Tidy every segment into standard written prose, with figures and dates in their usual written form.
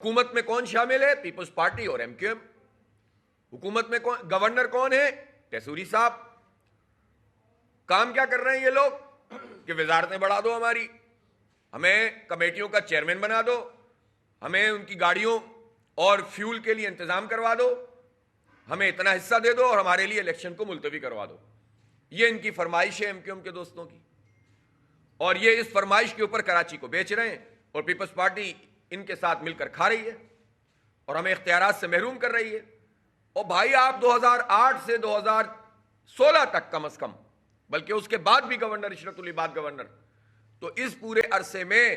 حکومت میں کون شامل ہے؟ پیپلز پارٹی اور ایم کیو ایم۔ حکومت میں گورنر کون ہے؟ ٹیسوری صاحب۔ کام کیا کر رہے ہیں یہ لوگ کہ وزارتیں بڑھا دو ہماری، ہمیں کمیٹیوں کا چیئرمین بنا دو، ہمیں ان کی گاڑیوں اور فیول کے لیے انتظام کروا دو، ہمیں اتنا حصہ دے دو اور ہمارے لیے الیکشن کو ملتوی کروا دو۔ یہ ان کی فرمائش ہے ایم کیو ایم کے دوستوں کی، اور یہ اس فرمائش کے اوپر کراچی کو بیچ رہے ہیں، اور پیپلز پارٹی ان کے ساتھ مل کر کھا رہی ہے اور ہمیں اختیارات سے محروم کر رہی ہے۔ اور بھائی آپ 2008 سے 2016 تک کم از کم، بلکہ اس کے بعد بھی گورنر عشرت العباد گورنر، تو اس پورے عرصے میں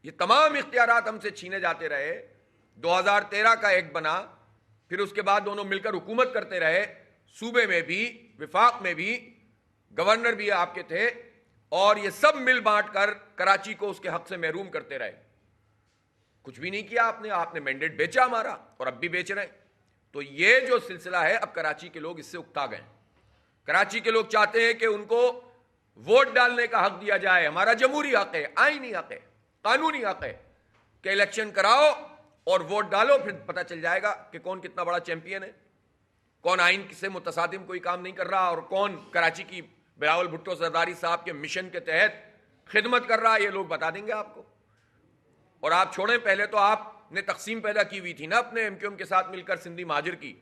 یہ تمام اختیارات ہم سے چھینے جاتے رہے۔ 2013 کا ایک بنا، پھر اس کے بعد دونوں مل کر حکومت کرتے رہے، صوبے میں بھی وفاق میں بھی گورنر بھی آپ کے تھے، اور یہ سب مل بانٹ کر کراچی کو اس کے حق سے محروم کرتے رہے۔ کچھ بھی نہیں کیا آپ نے مینڈیٹ بیچا ہمارا، اور اب بھی بیچ رہے ہیں۔ تو یہ جو سلسلہ ہے، اب کراچی کے لوگ اس سے اکتا گئے۔ کراچی کے لوگ چاہتے ہیں کہ ان کو ووٹ ڈالنے کا حق دیا جائے۔ ہمارا جمہوری حق ہے، آئینی حق ہے، قانونی حق ہے کہ الیکشن کراؤ اور ووٹ ڈالو، پھر پتہ چل جائے گا کہ کون کتنا بڑا چیمپئن ہے، کون آئین سے متصادم کوئی کام نہیں کر رہا، اور کون کراچی کی بلاول بھٹو زرداری صاحب کے مشن کے تحت خدمت کر رہا ہے۔ یہ لوگ بتا دیں گے آپ کو۔ اور آپ چھوڑیں، پہلے تو آپ نے تقسیم پیدا کی ہوئی تھی نا اپنے ایم کیو ایم کے ساتھ مل کر، سندھی مہاجر کی،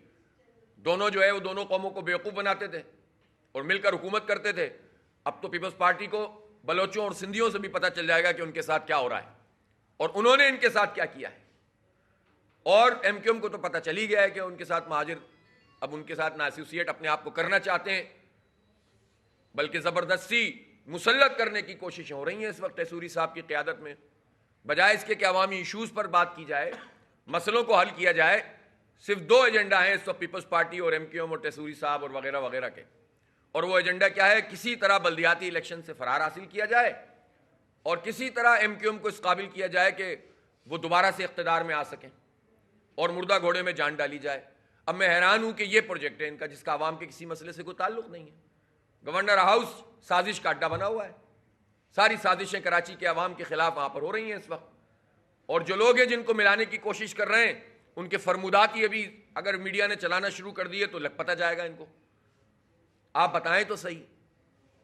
دونوں جو ہے وہ دونوں قوموں کو بیوقوف بناتے تھے اور مل کر حکومت کرتے تھے۔ اب تو پیپلز پارٹی کو بلوچوں اور سندھیوں سے بھی پتہ چل جائے گا کہ ان کے ساتھ کیا ہو رہا ہے اور انہوں نے ان کے ساتھ کیا کیا ہے۔ اور ایم کیو ایم کو تو پتہ چل ہی گیا ہے کہ ان کے ساتھ مہاجر اب ان کے ساتھ نہ ایسوسیٹ اپنے آپ کو کرنا چاہتے ہیں، بلکہ زبردستی مسلط کرنے کی کوششیں ہو رہی ہیں اس وقت ٹیسوری صاحب کی قیادت میں۔ بجائے اس کے کہ عوامی ایشوز پر بات کی جائے، مسئلوں کو حل کیا جائے، صرف دو ایجنڈا ہیں اس وقت پیپلز پارٹی اور ایم کیو ایم اور ٹیسوری صاحب اور وغیرہ وغیرہ کے، اور وہ ایجنڈا کیا ہے؟ کسی طرح بلدیاتی الیکشن سے فرار حاصل کیا جائے اور کسی طرح ایم کیو ایم کو اس قابل کیا جائے کہ وہ دوبارہ سے اقتدار میں آ سکیں اور مردہ گھوڑے میں جان ڈالی جائے۔ اب میں حیران ہوں کہ یہ پروجیکٹ ہے ان کا جس کا عوام کے کسی مسئلے سے کوئی تعلق نہیں ہے۔ گورنر ہاؤس سازش کا اڈا بنا ہوا ہے، ساری سازشیں کراچی کے عوام کے خلاف وہاں پر ہو رہی ہیں اس وقت، اور جو لوگ ہیں جن کو ملانے کی کوشش کر رہے ہیں ان کے فرمودات ہی ابھی اگر میڈیا نے چلانا شروع کر دیے تو لگ پتہ جائے گا ان کو۔ آپ بتائیں تو صحیح۔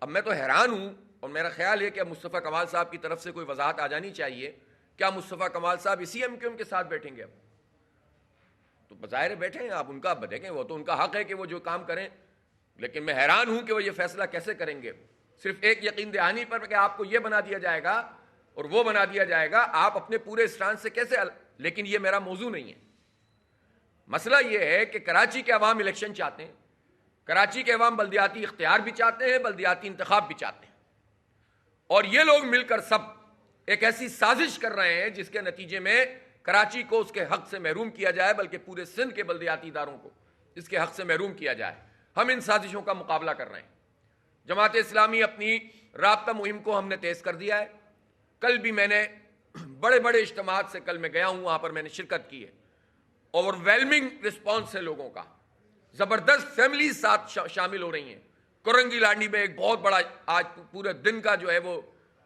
اب میں تو حیران ہوں، اور میرا خیال ہے کہ مصطفیٰ کمال صاحب کی طرف سے کوئی وضاحت آ جانی چاہیے۔ کیا مصطفیٰ کمال صاحب اسی ایم کیو ایم کے ساتھ بیٹھیں گے؟ اب تو بظاہر بیٹھے ہیں، آپ ان کا دیکھیں، وہ تو ان کا حق ہے کہ وہ جو کام کریں، لیکن میں حیران ہوں کہ وہ یہ فیصلہ کیسے کریں گے صرف ایک یقین دہانی پر کہ آپ کو یہ بنا دیا جائے گا اور وہ بنا دیا جائے گا۔ آپ اپنے پورے اسٹانس سے کیسے لیکن یہ میرا موضوع نہیں ہے۔ مسئلہ یہ ہے کہ کراچی کے عوام الیکشن چاہتے ہیں، کراچی کے عوام بلدیاتی اختیار بھی چاہتے ہیں، بلدیاتی انتخاب بھی چاہتے ہیں، اور یہ لوگ مل کر سب ایک ایسی سازش کر رہے ہیں جس کے نتیجے میں کراچی کو اس کے حق سے محروم کیا جائے، بلکہ پورے سندھ کے بلدیاتی اداروں کو اس کے حق سے محروم کیا جائے۔ ہم ان سازشوں کا مقابلہ کر رہے ہیں۔ جماعت اسلامی اپنی رابطہ مہم کو ہم نے تیز کر دیا ہے۔ کل بھی میں نے بڑے بڑے اجتماعات سے کل میں گیا ہوں، وہاں پر میں نے شرکت کی ہے، اوور ویلمنگ رسپانس ہے لوگوں کا، زبردست فیملیز ساتھ شامل ہو رہی ہیں۔ کرنگی لانڈی میں ایک بہت بڑا آج پورے دن کا جو ہے وہ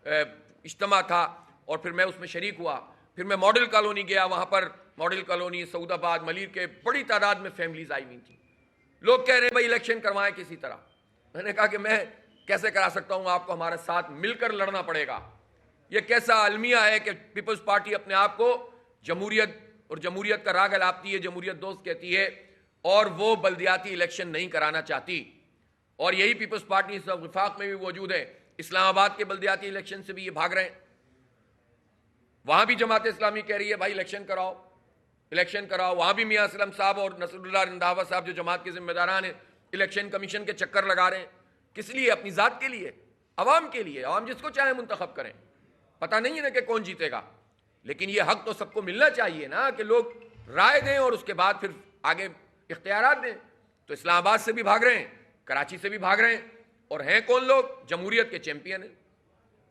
اجتماع تھا، اور پھر میں اس میں شریک ہوا۔ پھر میں ماڈل کالونی گیا، وہاں پر ماڈل کالونی سعود آباد ملیر کے بڑی تعداد میں فیملیز آئی ہوئی تھیں۔ لوگ کہہ رہے ہیں بھائی الیکشن کروائیں کسی طرح۔ میں نے کہا کہ میں کیسے کرا سکتا ہوں، آپ کو ہمارے ساتھ مل کر لڑنا پڑے گا۔ یہ کیسا المیہ ہے کہ پیپلز پارٹی اپنے آپ کو جمہوریت اور جمہوریت کا راگ الاپتی ہے، جمہوریت دوست کہتی ہے، اور وہ بلدیاتی الیکشن نہیں کرانا چاہتی۔ اور یہی پیپلز پارٹی اس وقت وفاق میں بھی موجود ہے۔ اسلام آباد کے بلدیاتی الیکشن سے بھی یہ بھاگ رہے ہیں، وہاں بھی جماعت اسلامی کہہ رہی ہے بھائی الیکشن کراؤ، الیکشن کراؤ۔ وہاں بھی میاں اسلم صاحب اور نصر اللہ رنداوا صاحب جو جماعت کے ذمہ داران ہیں الیکشن کمیشن کے چکر لگا رہے ہیں۔ کس لیے؟ اپنی ذات کے لیے، عوام کے لیے۔ عوام جس کو چاہے منتخب کریں، پتہ نہیں ہے نا کہ کون جیتے گا، لیکن یہ حق تو سب کو ملنا چاہیے نا کہ لوگ رائے دیں اور اس کے بعد پھر آگے اختیارات دیں۔ تو اسلام آباد سے بھی بھاگ رہے ہیں، کراچی سے بھی بھاگ رہے ہیں، اور ہیں کون لوگ؟ جمہوریت کے چیمپئن ہیں۔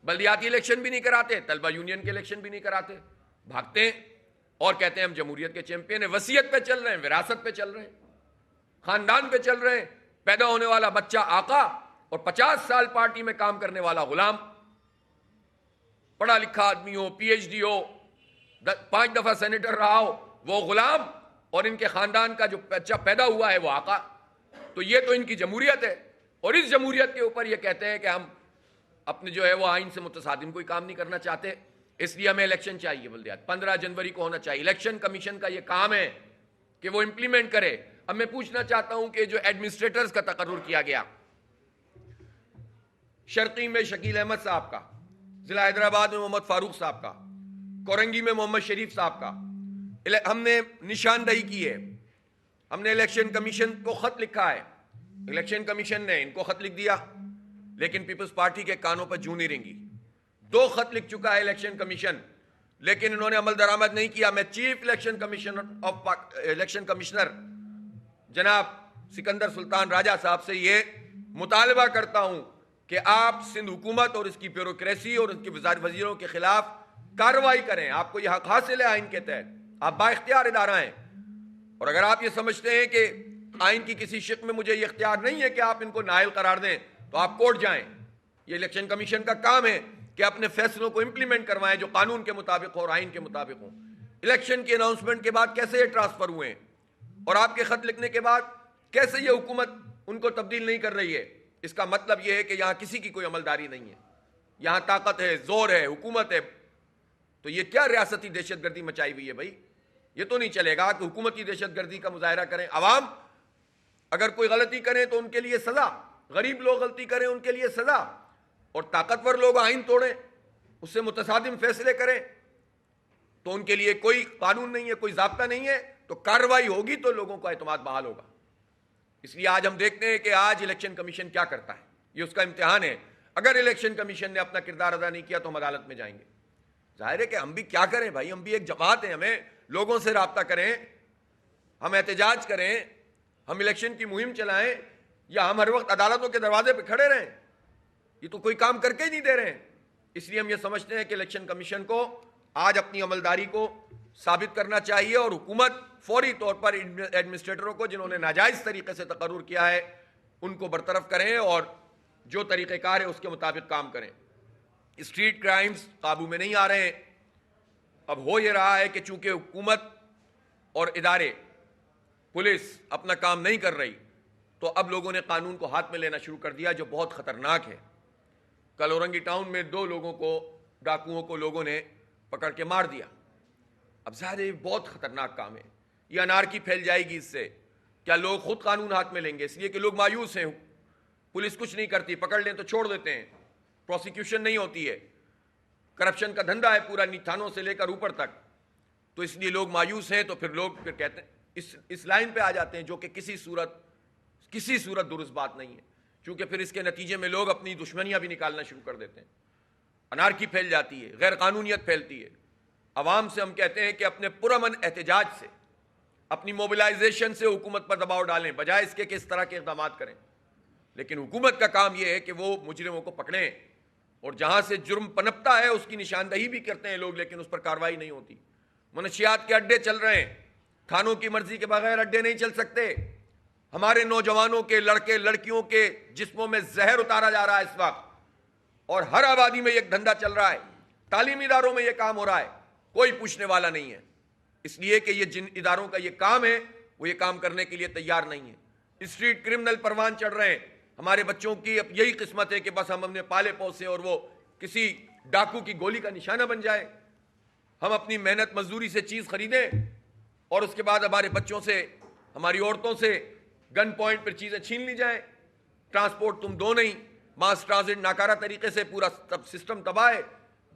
بلدیاتی الیکشن بھی نہیں کراتے، طلبہ یونین کے الیکشن بھی نہیں کراتے، بھاگتے ہیں اور کہتے ہیں ہم جمہوریت کے چیمپئن ہیں۔ وصیت پہ چل رہے ہیں، وراثت پہ چل رہے ہیں، خاندان پہ چل رہے ہیں۔ پیدا ہونے والا بچہ آقا اور 50 سال پارٹی میں کام کرنے والا غلام، پڑھا لکھا آدمی ہو، پی ایچ ڈی ہو، 5 دفعہ سینیٹر رہا ہو وہ غلام اور ان کے خاندان کا جو بچہ پیدا ہوا ہے وہ آقا. تو یہ تو ان کی جمہوریت ہے, اور اس جمہوریت کے اوپر یہ کہتے ہیں کہ ہم اپنے جو ہے وہ آئین سے متصادم کوئی کام نہیں کرنا چاہتے, اس لیے ہمیں الیکشن چاہیے. بلدیات 15 جنوری کو ہونا چاہیے. الیکشن کمیشن کا یہ کام ہے کہ وہ امپلیمنٹ کرے. اب میں پوچھنا چاہتا ہوں کہ جو ایڈمنسٹریٹرز کا تقرر کیا گیا, شرقی میں شکیل احمد صاحب کا, ضلع حیدرآباد میں محمد فاروق صاحب کا, کورنگی میں محمد شریف صاحب کا, ہم نے نشاندہی کی ہے. ہم نے الیکشن کمیشن کو خط لکھا ہے, الیکشن کمیشن نے ان کو خط لکھ دیا, لیکن پیپلز پارٹی کے کانوں پر جوں نہیں رنگی. 2 خط لکھ چکا ہے الیکشن کمیشن, لیکن انہوں نے عمل درآمد نہیں کیا. میں چیف الیکشن کمشنر جناب سکندر سلطان راجہ صاحب سے یہ مطالبہ کرتا ہوں کہ آپ سندھ حکومت اور اس کی بیوروکریسی اور اس کے وزیروں کے خلاف کارروائی کریں. آپ کو یہ حق حاصل ہے آئین کے تحت, آپ با اختیار ادارہ ہیں. اور اگر آپ یہ سمجھتے ہیں کہ آئین کی کسی شق میں مجھے یہ اختیار نہیں ہے کہ آپ ان کو نائل قرار دیں, تو آپ کورٹ جائیں. یہ الیکشن کمیشن کا کام ہے کہ اپنے فیصلوں کو امپلیمنٹ کروائیں جو قانون کے مطابق ہو اور آئین کے مطابق ہوں. الیکشن کی اناؤنسمنٹ کے بعد کیسے یہ ٹرانسفر ہوئے ہیں, اور آپ کے خط لکھنے کے بعد کیسے یہ حکومت ان کو تبدیل نہیں کر رہی ہے؟ اس کا مطلب یہ ہے کہ یہاں کسی کی کوئی عملداری نہیں ہے, یہاں طاقت ہے, زور ہے, حکومت ہے. تو یہ کیا ریاستی دہشت گردی مچائی ہوئی ہے بھائی؟ یہ تو نہیں چلے گا کہ حکومتی دہشت گردی کا مظاہرہ کریں. عوام اگر کوئی غلطی کریں تو ان کے لیے سزا, غریب لوگ غلطی کریں ان کے لیے سزا, اور طاقتور لوگ آئین توڑیں, اس سے متصادم فیصلے کریں تو ان کے لیے کوئی قانون نہیں ہے, کوئی ضابطہ نہیں ہے. تو کارروائی ہوگی تو لوگوں کا اعتماد بحال ہوگا. اس لیے آج ہم دیکھتے ہیں کہ آج الیکشن کمیشن کیا کرتا ہے, یہ اس کا امتحان ہے. اگر الیکشن کمیشن نے اپنا کردار ادا نہیں کیا تو ہم عدالت میں جائیں گے. ظاہر ہے کہ ہم بھی کیا کریں بھائی, ہم بھی ایک جماعت ہیں, ہمیں لوگوں سے رابطہ کریں, ہم احتجاج کریں, ہم الیکشن کی مہم چلائیں, یا ہم ہر وقت عدالتوں کے دروازے پہ کھڑے رہیں؟ یہ تو کوئی کام کر کے ہی نہیں دے رہے ہیں. اس لیے ہم یہ سمجھتے ہیں کہ الیکشن کمیشن کو آج اپنی عملداری کو ثابت کرنا چاہیے, اور حکومت فوری طور پر ایڈمنسٹریٹروں کو جنہوں نے ناجائز طریقے سے تقرر کیا ہے ان کو برطرف کریں, اور جو طریقہ کار ہے اس کے مطابق کام کریں. اسٹریٹ کرائمز قابو میں نہیں آ رہے ہیں. اب ہو یہ رہا ہے کہ چونکہ حکومت اور ادارے, پولیس اپنا کام نہیں کر رہی, تو اب لوگوں نے قانون کو ہاتھ میں لینا شروع کر دیا, جو بہت خطرناک ہے. کل اورنگی ٹاؤن میں 2 لوگوں کو, ڈاکوؤں کو لوگوں نے پکڑ کے مار دیا. اب ظاہر ہے بہت خطرناک کام ہے, یہ انارکی پھیل جائے گی اس سے. کیا لوگ خود قانون ہاتھ میں لیں گے؟ اس لیے کہ لوگ مایوس ہیں, پولیس کچھ نہیں کرتی, پکڑ لیں تو چھوڑ دیتے ہیں, پروسیکیوشن نہیں ہوتی ہے, کرپشن کا دھندا ہے پورا تھانوں سے لے کر اوپر تک. تو اس لیے لوگ مایوس ہیں, تو پھر لوگ پھر کہتے ہیں اس لائن پہ آ جاتے ہیں, جو کہ کسی صورت درست بات نہیں ہے, کیونکہ پھر اس کے نتیجے میں لوگ اپنی دشمنیاں بھی نکالنا شروع کر دیتے ہیں. انارکی پھیل جاتی ہے, غیر قانونیت پھیلتی ہے. عوام سے ہم کہتے ہیں کہ اپنے پرامن احتجاج سے, اپنی موبلائزیشن سے حکومت پر دباؤ ڈالیں, بجائے اس کے کہ اس طرح کے اقدامات کریں. لیکن حکومت کا کام یہ ہے کہ وہ مجرموں کو پکڑیں, اور جہاں سے جرم پنپتا ہے اس کی نشاندہی بھی کرتے ہیں لوگ, لیکن اس پر کارروائی نہیں ہوتی. منشیات کے اڈے چل رہے ہیں, تھانوں کی مرضی کے بغیر اڈے نہیں چل سکتے. ہمارے نوجوانوں کے, لڑکے لڑکیوں کے جسموں میں زہر اتارا جا رہا ہے اس وقت, اور ہر آبادی میں ایک دھندا چل رہا ہے. تعلیمی اداروں میں یہ کام ہو رہا ہے, کوئی پوچھنے والا نہیں ہے, اس لیے کہ یہ جن اداروں کا یہ کام ہے وہ یہ کام کرنے کے لیے تیار نہیں ہے. اسٹریٹ کرمنل پروان چڑھ رہے ہیں. ہمارے بچوں کی اب یہی قسمت ہے کہ بس ہم اپنے پالے پوسے اور وہ کسی ڈاکو کی گولی کا نشانہ بن جائے. ہم اپنی محنت مزدوری سے چیز خریدیں, اور اس کے بعد ہمارے بچوں سے, ہماری عورتوں سے گن پوائنٹ پر چیزیں چھین لی جائیں. ٹرانسپورٹ تم دو نہیں, ماس ٹرانزٹ ناکارہ طریقے سے پورا سسٹم تباہ ہے.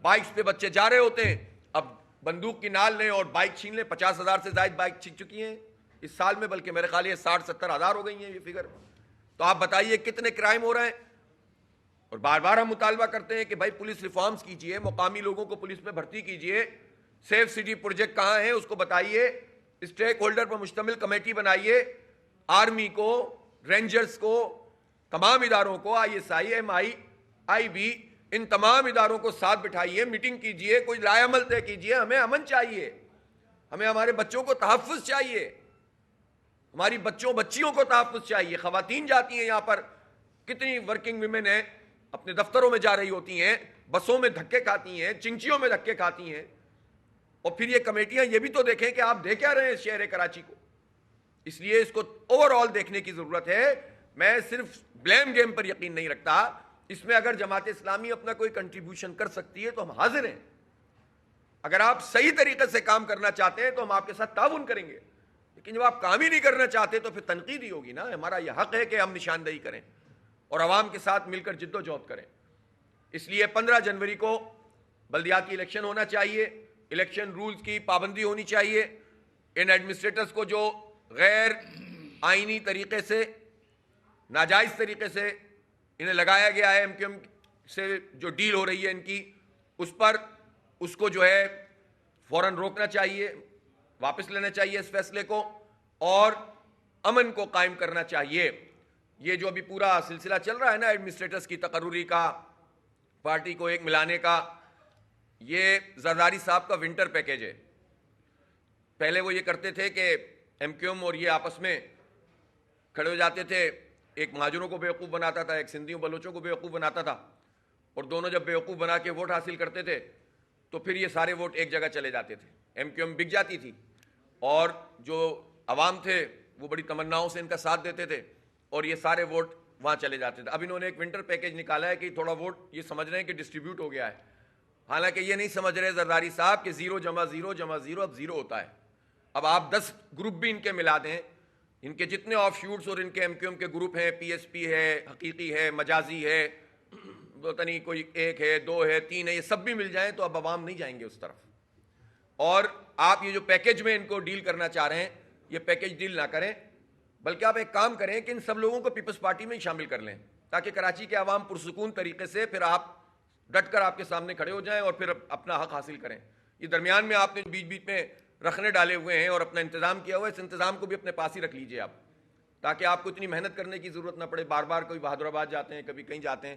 بائکس پہ بچے جا رہے ہوتے ہیں, اب بندوق کی نال لیں اور بائک چھین لیں. 50,000 سے زائد بائک چھین چکی ہیں اس سال میں, بلکہ میرے خیال یہ 60-70 ہزار ہو گئی ہیں یہ فگر. تو آپ بتائیے کتنے کرائم ہو رہے ہیں. اور بار بار ہم مطالبہ کرتے ہیں کہ بھائی پولیس ریفارمز کیجئے, مقامی لوگوں کو پولیس میں بھرتی کیجئے. سیف سٹی پروجیکٹ کہاں ہے اس کو بتائیے, اسٹیک ہولڈر پر مشتمل کمیٹی بنائیے, آرمی کو, رینجرز کو, تمام اداروں کو, ISI, MI, IB, ان تمام اداروں کو ساتھ بٹھائیے, میٹنگ کیجئے, کوئی رائے عمل طے کیجئے. ہمیں امن چاہیے, ہمیں ہمارے بچوں کو تحفظ چاہیے, ہماری بچیوں کو تحفظ چاہیے. خواتین جاتی ہیں یہاں پر, کتنی ورکنگ ویمن ہیں اپنے دفتروں میں جا رہی ہوتی ہیں, بسوں میں دھکے کھاتی ہیں, چنچیوں میں دھکے کھاتی ہیں. اور پھر یہ کمیٹیاں یہ بھی تو دیکھیں کہ آپ دے کیا رہے ہیں شہر کراچی کو. اس لیے اس کو اوور آل دیکھنے کی ضرورت ہے. میں صرف بلیم گیم پر یقین نہیں رکھتا. اس میں اگر جماعت اسلامی اپنا کوئی کنٹریبیوشن کر سکتی ہے تو ہم حاضر ہیں. اگر آپ صحیح طریقے سے کام کرنا چاہتے ہیں تو ہم آپ کے ساتھ تعاون کریں گے. لیکن جب آپ کام ہی نہیں کرنا چاہتے تو پھر تنقید ہی ہوگی نا. ہمارا یہ حق ہے کہ ہم نشاندہی کریں اور عوام کے ساتھ مل کر جد و جہد کریں. اس لیے 15 جنوری کو بلدیاتی الیکشن ہونا چاہیے. الیکشن رولز کی پابندی ہونی چاہیے. ان ایڈمنسٹریٹرز کو جو غیر آئینی طریقے سے ناجائز طریقے سے انہیں لگایا گیا ہے ایم کیو ایم سے جو ڈیل ہو رہی ہے ان کی, اس پر اس کو جو ہے فوراً روکنا چاہیے, واپس لینا چاہیے اس فیصلے کو, اور امن کو قائم کرنا چاہیے. یہ جو ابھی پورا سلسلہ چل رہا ہے نا ایڈمنسٹریٹرز کی تقرری کا, پارٹی کو ایک ملانے کا, یہ زرداری صاحب کا ونٹر پیکیج ہے. پہلے وہ یہ کرتے تھے کہ ایم کیو ایم اور یہ آپس میں کھڑے ہو جاتے تھے, ایک مہاجروں کو بیوقوف بناتا تھا, ایک سندھیوں بلوچوں کو بیوقوف بناتا تھا, اور دونوں جب بیوقوف بنا کے ووٹ حاصل کرتے تھے تو پھر یہ سارے ووٹ ایک جگہ چلے جاتے تھے. ایم کیو ایم بک جاتی تھی اور جو عوام تھے وہ بڑی تمناؤں سے ان کا ساتھ دیتے تھے اور یہ سارے ووٹ وہاں چلے جاتے تھے. اب انہوں نے ایک ونٹر پیکیج نکالا ہے کہ تھوڑا ووٹ یہ سمجھ رہے ہیں کہ ڈسٹریبیوٹ ہو گیا ہے, حالانکہ یہ نہیں سمجھ رہے زرداری صاحب کہ 0 جمع 0 جمع 0 اب 0 ہوتا ہے. اب آپ 10 گروپ بھی ان کے ملا دیں, ان کے جتنے آف شوٹس اور ان کے ایم کیو ایم کے گروپ ہیں, پی ایس پی ہے, حقیقی ہے, مجازی ہے, پتہ نہیں کوئی 1 ہے 2 ہے 3 ہے, یہ سب بھی مل جائیں تو اب عوام نہیں جائیں گے اس طرف. اور آپ یہ جو پیکیج میں ان کو ڈیل کرنا چاہ رہے ہیں یہ پیکیج ڈیل نہ کریں, بلکہ آپ ایک کام کریں کہ ان سب لوگوں کو پیپلز پارٹی میں ہی شامل کر لیں, تاکہ کراچی کے عوام پرسکون طریقے سے پھر آپ ڈٹ کر آپ کے سامنے کھڑے ہو جائیں اور پھر اپنا حق حاصل کریں. یہ درمیان میں آپ نے بیچ بیچ میں رکھنے ڈالے ہوئے ہیں اور اپنا انتظام کیا ہوا ہے, اس انتظام کو بھی اپنے پاس ہی رکھ لیجئے آپ, تاکہ آپ کو اتنی محنت کرنے کی ضرورت نہ پڑے. بار بار کوئی بہادر آباد جاتے ہیں, کبھی کہیں جاتے ہیں,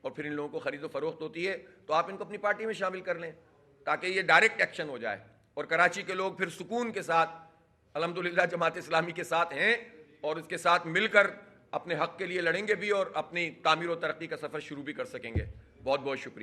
اور پھر ان لوگوں کو خرید و فروخت ہوتی ہے, تو آپ ان کو اپنی پارٹی میں شامل کر لیں تاکہ یہ ڈائریکٹ ایکشن ہو جائے اور کراچی کے لوگ پھر سکون کے ساتھ الحمدللہ جماعت اسلامی کے ساتھ ہیں اور اس کے ساتھ مل کر اپنے حق کے لیے لڑیں گے بھی اور اپنی تعمیر و ترقی کا سفر شروع بھی کر سکیں گے. بہت بہت شکریہ.